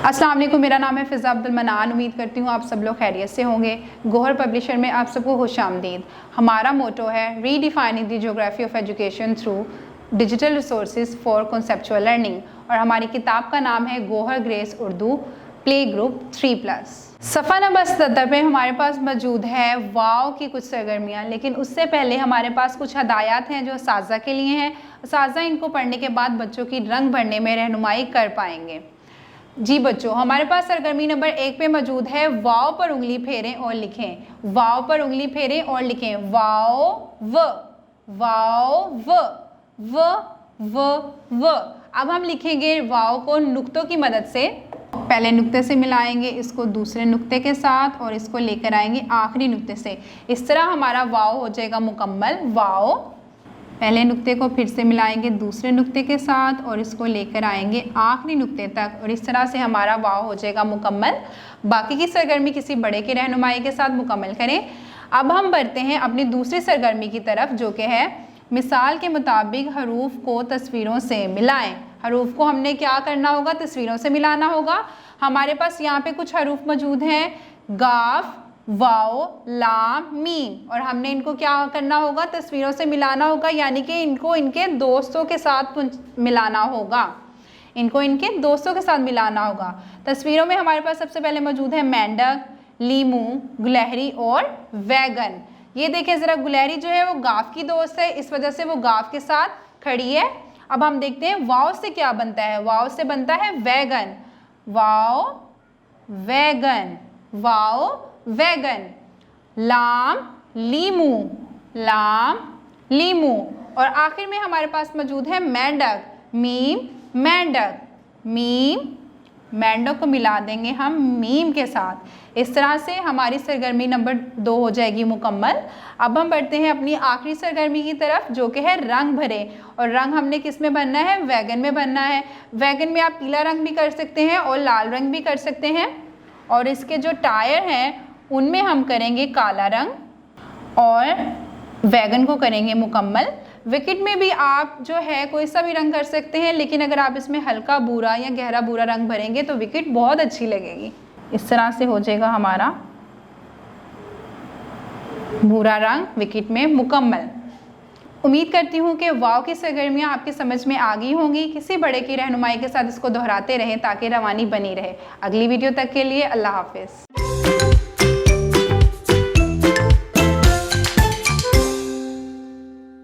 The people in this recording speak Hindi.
अस्सलाम वालेकुम, मेरा नाम है फ़िज़ा अब्दुल मनान। उम्मीद करती हूँ आप सब लोग खैरियत से होंगे। गोहर पब्लिशर में आप सबको खुशामदीद। हमारा मोटो है redefining the geography of education through digital resources for conceptual learning, और हमारी किताब का नाम है Gohar grace Urdu play group 3+। सफ़ा नंबर 77 पे हमारे पास मौजूद है वाव की कुछ सरगर्मियाँ, लेकिन उससे पहले हमारे पास कुछ हदायत हैं जो असातिज़ा के लिए हैं। असातिज़ा इनको पढ़ने के बाद बच्चों की रंग भरने में रहनुमाई कर पाएंगे। जी बच्चों, हमारे पास सरगर्मी नंबर 1 पे मौजूद है वाव पर उंगली फेरें और लिखें। वाव पर उंगली फेरें और लिखें। वाव व। अब हम लिखेंगे वाव को नुक्तों की मदद से। पहले नुक्ते से मिलाएंगे, इसको दूसरे नुक्ते के साथ, और इसको लेकर आएंगे आखिरी नुक्ते से। इस तरह हमारा वाव हो जाएगा मुकम्मल। वाव, पहले नुक्ते को फिर से मिलाएंगे दूसरे नुक्ते के साथ, और इसको लेकर आएंगे आखिरी नुक्ते तक, और इस तरह से हमारा वाव हो जाएगा मुकम्मल। बाकी की सरगर्मी किसी बड़े की रहनुमाई के साथ मुकम्मल करें। अब हम बढ़ते हैं अपनी दूसरी सरगर्मी की तरफ, जो कि है मिसाल के मुताबिक हरूफ को तस्वीरों से मिलाएं। हरूफ को हमने क्या करना होगा? तस्वीरों से मिलाना होगा। हमारे पास यहाँ पे कुछ हरूफ मौजूद हैं, गाफ, वाव, लाम, मीम, और हमने इनको क्या करना होगा? तस्वीरों से मिलाना होगा, यानी कि इनको इनके दोस्तों के साथ मिलाना होगा। इनको इनके दोस्तों के साथ मिलाना होगा। तस्वीरों में हमारे पास सबसे पहले मौजूद है मेंढक, लीमू, गुलहरी और वैगन। ये देखें ज़रा, गुलहरी जो है वो गाफ की दोस्त है, इस वजह से वो गाफ के साथ खड़ी है। अब हम देखते हैं वाव से क्या बनता है। वाव से बनता है वैगन। वाव, वैगन, वाव, वैगन। लाम, लीमू, लाम, लीमू, और आखिर में हमारे पास मौजूद है मेंढक। मीम, मेंढक, मीम, मेंढक को मिला देंगे हम मीम के साथ। इस तरह से हमारी सरगर्मी नंबर 2 हो जाएगी मुकम्मल। अब हम बढ़ते हैं अपनी आखिरी सरगर्मी की तरफ, जो कि है रंग भरे। और रंग हमने किस में भरना है? वैगन में भरना है। वैगन में आप पीला रंग भी कर सकते हैं और लाल रंग भी कर सकते हैं, और इसके जो टायर हैं उनमें हम करेंगे काला रंग, और वैगन को करेंगे मुकम्मल। विकेट में भी आप जो है कोई सा भी रंग कर सकते हैं, लेकिन अगर आप इसमें हल्का भूरा या गहरा भूरा रंग भरेंगे तो विकेट बहुत अच्छी लगेगी। इस तरह से हो जाएगा हमारा भूरा रंग विकेट में मुकम्मल। उम्मीद करती हूँ कि वाव की सरगर्मियाँ आपकी समझ में आ गई होंगी। किसी बड़े की रहनुमाई के साथ इसको दोहराते रहें ताकि रवानी बनी रहे। अगली वीडियो तक के लिए अल्लाह हाफिज़।